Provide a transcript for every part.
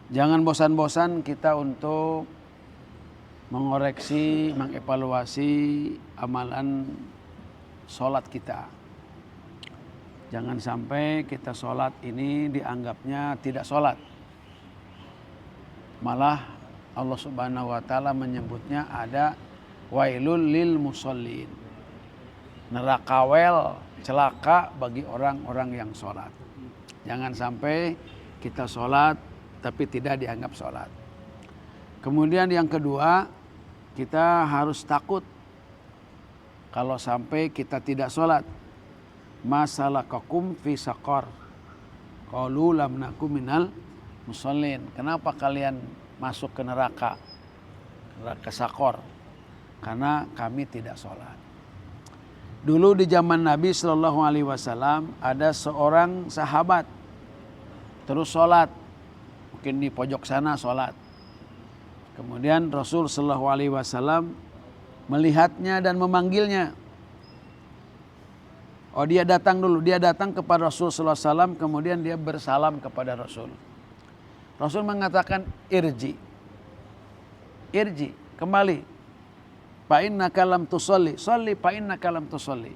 Jangan bosan-bosan kita untuk mengoreksi, mengevaluasi amalan sholat kita. Jangan sampai kita sholat ini dianggapnya tidak sholat. Malah Allah Subhanahu wa Ta'ala menyebutnya ada wailul lil musallin. Neraka wel, celaka bagi orang-orang yang sholat. Jangan sampai kita sholat tapi tidak dianggap sholat. Kemudian yang kedua, kita harus takut kalau sampai kita tidak sholat. Masalakakum fi saqar qalu lam nakum minal musallin. Kenapa kalian masuk ke neraka Sakor? Karena kami tidak sholat. Dulu di zaman Nabi Shallallahu Alaihi Wasallam ada seorang sahabat terus sholat, mungkin di pojok sana sholat. Kemudian Rasul Shallallahu Alaihi Wasallam melihatnya dan memanggilnya. Oh, dia datang dulu, dia datang kepada Rasul Sallallahu Alaihi Wasallam, kemudian dia bersalam kepada Rasul. Rasul mengatakan irji, kembali. Fa innaka lam tusolli, solli fa innaka lam tusolli.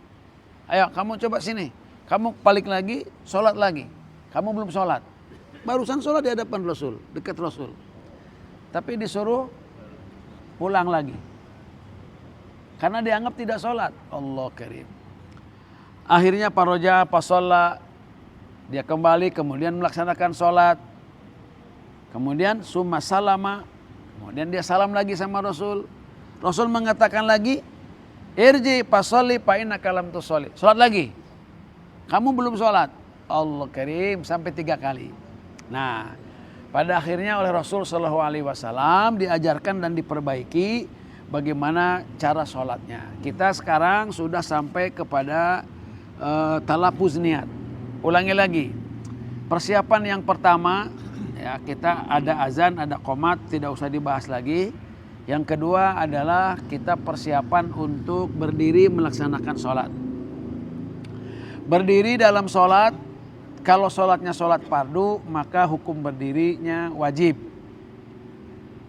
Ayo kamu coba sini, kamu balik lagi, sholat lagi. Kamu belum sholat. Barusan sholat di hadapan Rasul, dekat Rasul. Tapi disuruh pulang lagi. Karena dianggap tidak sholat. Allah karim. Akhirnya paroja pasolla, dia kembali kemudian melaksanakan sholat. Kemudian summa salama, kemudian dia salam lagi sama Rasul. Rasul mengatakan lagi, irji pasolli fa innaka lam tusolli. Sholat lagi. Kamu belum sholat. Allah karim, sampai 3 kali. Nah, pada akhirnya oleh Rasul Shallallahu Alaihi Wasallam diajarkan dan diperbaiki bagaimana cara sholatnya. Kita sekarang sudah sampai kepada talafuz niat. Ulangi lagi. Persiapan yang pertama, ya, kita ada azan, ada qomat, tidak usah dibahas lagi. Yang kedua adalah kita persiapan untuk berdiri melaksanakan sholat. Berdiri dalam sholat, kalau sholatnya sholat fardu, maka hukum berdirinya wajib.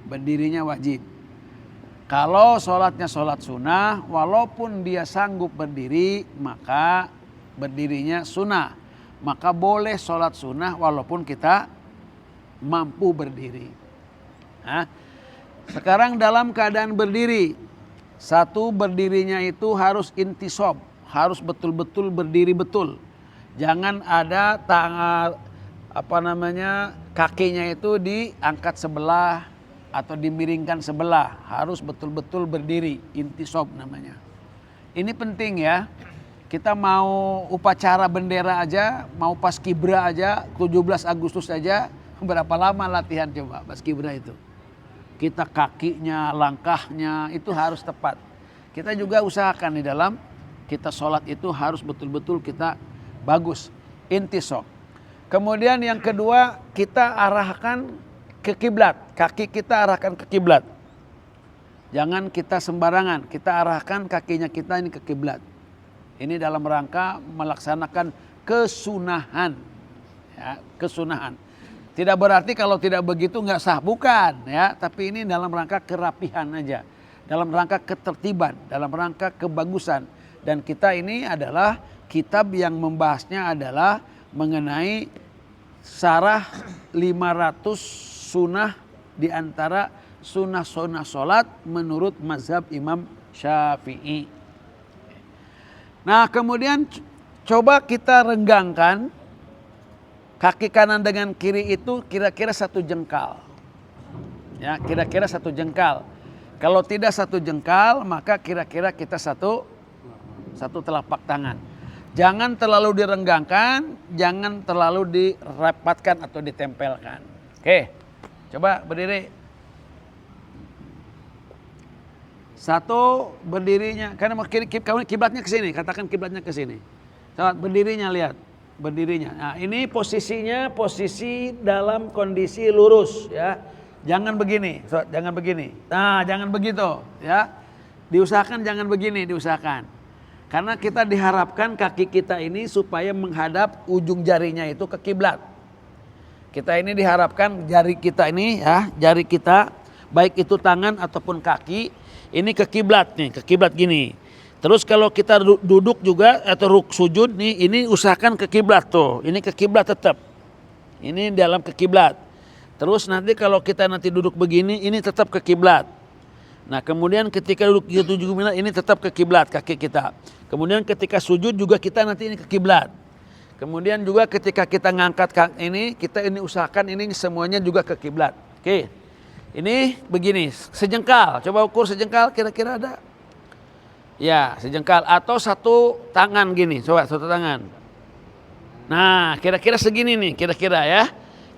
Berdirinya wajib. Kalau sholatnya sholat sunnah, walaupun dia sanggup berdiri, maka berdirinya sunnah. Maka boleh sholat sunnah walaupun kita mampu berdiri. Nah, sekarang dalam keadaan berdiri, satu berdirinya itu harus intisab, harus betul-betul berdiri betul. Jangan ada kakinya itu diangkat sebelah atau dimiringkan sebelah, harus betul-betul berdiri, intisab namanya. Ini penting ya. Kita mau upacara bendera aja, mau paskibra aja, 17 Agustus aja, berapa lama latihan coba paskibra itu? Kita kakinya, langkahnya itu harus tepat. Kita juga usahakan di dalam kita sholat itu harus betul-betul kita bagus, intisab. Kemudian yang kedua, kita arahkan ke kiblat. Kaki kita arahkan ke kiblat. Jangan kita sembarangan, kita arahkan kakinya kita ini ke kiblat. Ini dalam rangka melaksanakan kesunahan. Ya, kesunahan. Tidak berarti kalau tidak begitu nggak sah, bukan ya. Tapi ini dalam rangka kerapihan aja, dalam rangka ketertiban, dalam rangka kebagusan. Dan kita ini adalah kitab yang membahasnya adalah mengenai syarah 500 sunnah di antara sunnah-sunnah sholat menurut mazhab Imam Syafi'i. Nah, kemudian coba kita renggangkan kaki kanan dengan kiri itu kira-kira 1 jengkal. Ya, kira-kira 1 jengkal. Kalau tidak 1 jengkal, maka kira-kira kita satu telapak tangan. Jangan terlalu direnggangkan, jangan terlalu dirapatkan atau ditempelkan. Oke, coba berdiri. 1 berdirinya, karena kiblatnya ke sini, katakan kiblatnya ke sini. Saat berdirinya lihat, berdirinya. Nah, ini posisinya posisi dalam kondisi lurus ya. Jangan begini, jangan begini. Nah, jangan begitu ya. Diusahakan jangan begini, diusahakan. Karena kita diharapkan kaki kita ini supaya menghadap ujung jarinya itu ke kiblat. Kita ini diharapkan jari kita ini ya, jari kita baik itu tangan ataupun kaki ini ke kiblat nih, ke kiblat gini. Terus kalau kita duduk juga atau sujud nih, ini usahakan ke kiblat tuh. Ini ke kiblat tetap. Ini dalam ke kiblat. Terus nanti kalau kita nanti duduk begini, ini tetap ke kiblat. Nah, kemudian ketika duduk 7 ini tetap ke kiblat kaki kita. Kemudian ketika sujud juga kita nanti ini ke kiblat. Kemudian juga ketika kita ngangkat ini, kita ini usahakan ini semuanya juga ke kiblat. Oke. Ini begini, sejengkal. Coba ukur sejengkal kira-kira ada. Ya, sejengkal atau satu tangan gini. Coba satu tangan. Nah, kira-kira segini nih, kira-kira ya.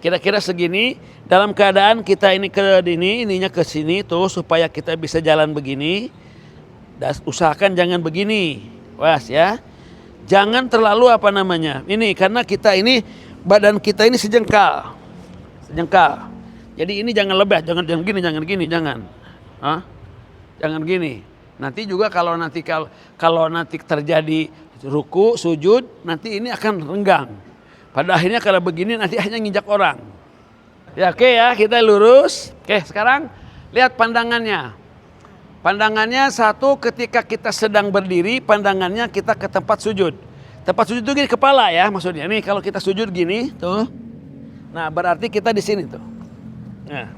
Kira-kira segini dalam keadaan kita ini ke ini, ininya ke sini tuh supaya kita bisa jalan begini. Dan usahakan jangan begini. Was ya. Jangan terlalu apa namanya. Ini karena kita ini badan kita ini sejengkal. Sejengkal. Jadi ini jangan lebih, jangan gini, jangan. Hah? Jangan gini. Nanti juga kalau nanti terjadi ruku, sujud, nanti ini akan renggang. Pada akhirnya kalau begini nanti hanya nginjak orang. Ya oke ya, kita lurus. Oke, sekarang lihat pandangannya. Pandangannya satu ketika kita sedang berdiri, pandangannya kita ke tempat sujud. Tempat sujud itu gini kepala ya maksudnya. Nih kalau kita sujud gini tuh. Nah, berarti kita di sini tuh. Nah.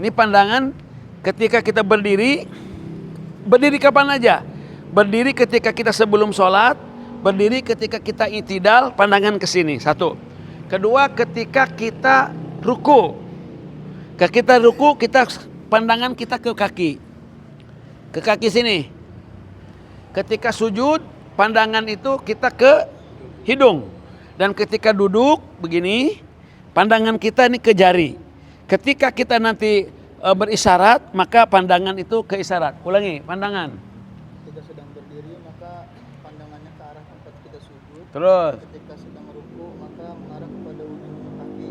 Ini pandangan ketika kita berdiri. Berdiri kapan aja? Berdiri ketika kita sebelum sholat, berdiri ketika kita i'tidal, pandangan ke sini. Satu. Kedua, ketika kita ruku. Ketika kita ruku, pandangan kita ke kaki. Ke kaki sini. Ketika sujud, pandangan itu kita ke hidung. Dan ketika duduk begini, pandangan kita ini ke jari. Ketika kita nanti berisyarat, maka pandangan itu ke isyarat. Ulangi, pandangan. Ketika sedang berdiri, maka pandangannya ke arah tempat kita sujud. Terus. Ketika sedang ruku, maka mengarah kepada ujung kaki,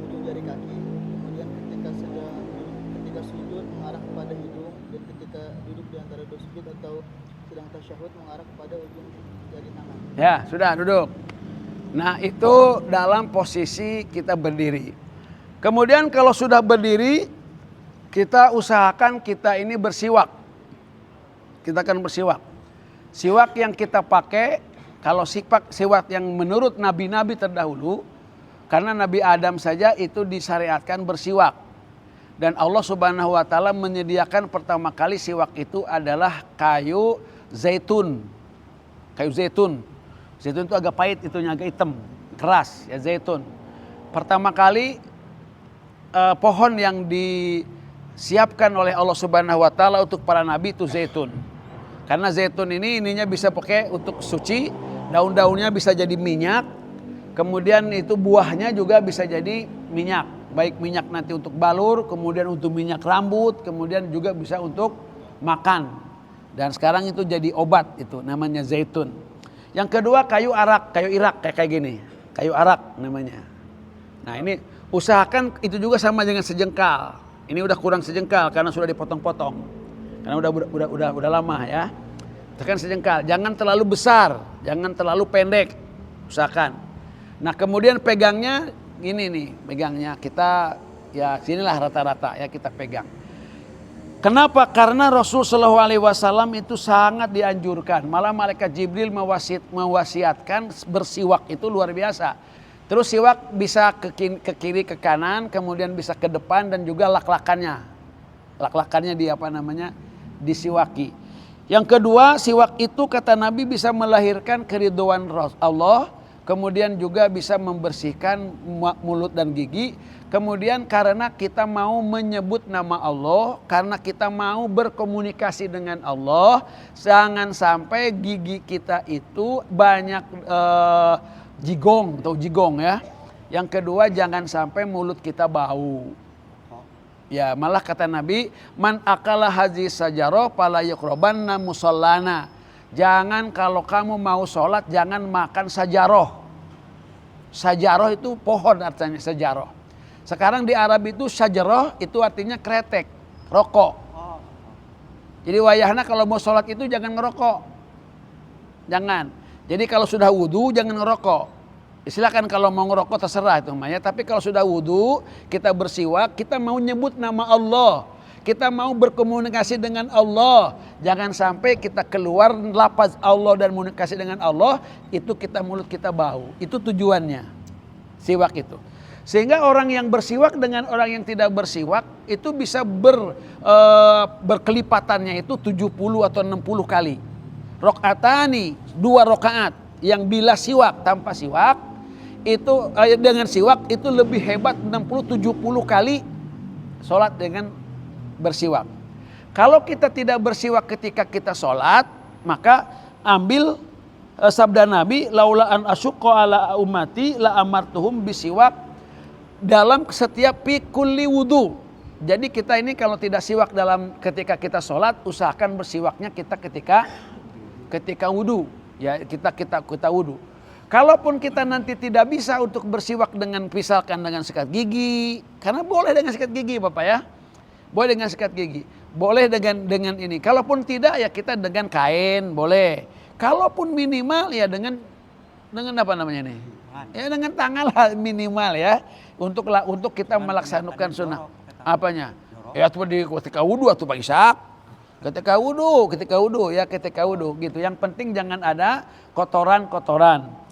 ujung jari kaki. Kemudian ketika sujud mengarah kepada hidung, dan ketika duduk di antara dua sujud atau sedang tasyahud mengarah kepada ujung jari tangan. Ya, sudah duduk. Nah, itu dalam posisi kita berdiri. Kemudian kalau sudah berdiri, kita usahakan kita ini bersiwak. Kita akan bersiwak. Siwak yang kita pakai, kalau siwak yang menurut nabi-nabi terdahulu, karena Nabi Adam saja itu disyariatkan bersiwak. Dan Allah Subhanahu wa taala menyediakan pertama kali siwak itu adalah kayu zaitun. Kayu zaitun. Zaitun itu agak pahit, itunya agak hitam, keras ya zaitun. Pertama kali pohon yang disiapkan oleh Allah Subhanahu wa taala untuk para nabi itu zaitun. Karena zaitun ini ininya bisa pakai untuk suci, daun-daunnya bisa jadi minyak, kemudian itu buahnya juga bisa jadi minyak. Baik minyak nanti untuk balur, kemudian untuk minyak rambut, kemudian juga bisa untuk makan. Dan sekarang itu jadi obat itu namanya zaitun. Yang kedua kayu arak, kayu irak kayak gini. Kayu arak namanya. Nah, ini usahakan itu juga sama dengan sejengkal. Ini udah kurang sejengkal karena sudah dipotong-potong. Karena udah lama ya. Tekan sejengkal, jangan terlalu besar, jangan terlalu pendek. Usahakan. Nah, kemudian pegangnya gini nih, pegangnya kita ya sinilah rata-rata ya kita pegang. Kenapa? Karena Rasul Shallallahu Alaihi Wasallam itu sangat dianjurkan. Malah malaikat Jibril mewasiatkan bersiwak itu luar biasa. Terus siwak bisa ke kiri ke kanan, kemudian bisa ke depan dan juga lak-lakannya. Lak-lakannya disiwaki. Yang kedua, siwak itu kata Nabi bisa melahirkan keridhaan Allah, kemudian juga bisa membersihkan mulut dan gigi. Kemudian karena kita mau menyebut nama Allah, karena kita mau berkomunikasi dengan Allah, jangan sampai gigi kita itu banyak jigong ya. Yang kedua, jangan sampai mulut kita bau. Ya, malah kata Nabi, man akala hazi sajaroh fala yaqrabanna musallana. Jangan kalau kamu mau sholat jangan makan sajaroh. Sajaroh itu pohon artinya sajaroh. Sekarang di Arab itu sajaroh itu artinya kretek, rokok. Jadi wayahna kalau mau sholat itu jangan ngerokok. Jangan. Jadi kalau sudah wudhu jangan ngerokok. Silakan kalau mau ngerokok terserah itu namanya. Tapi kalau sudah wudhu, kita bersiwak, kita mau nyebut nama Allah. Kita mau berkomunikasi dengan Allah. Jangan sampai kita keluar lafaz Allah dan komunikasi dengan Allah, itu mulut kita bau. Itu tujuannya. Siwak itu. Sehingga orang yang bersiwak dengan orang yang tidak bersiwak itu bisa berkelipatannya itu 70 atau 60 kali. Rokatani, 2 rokaat yang bila siwak tanpa siwak itu dengan siwak itu lebih hebat 60-70 kali sholat dengan bersiwak. Kalau kita tidak bersiwak ketika kita sholat, maka ambil sabda Nabi, laula an asyqa ala ummati la amartuhum bisiwak dalam setiap kulli wudu. Jadi kita ini kalau tidak siwak ketika kita sholat, usahakan bersiwaknya kita ketika wudu. Ya kita wudu. Kalaupun kita nanti tidak bisa untuk bersiwak misalkan dengan sikat gigi, karena boleh dengan sikat gigi Bapak ya. Boleh dengan sikat gigi, boleh dengan ini. Kalaupun tidak ya kita dengan kain boleh. Kalaupun minimal ya dengan apa namanya nih? Ya dengan tangan lah minimal ya. Untuk kita melaksanakan sunnah. Apanya? Ya ketika wudu atau Pak Ishak. Ketika wudu gitu. Yang penting jangan ada kotoran-kotoran.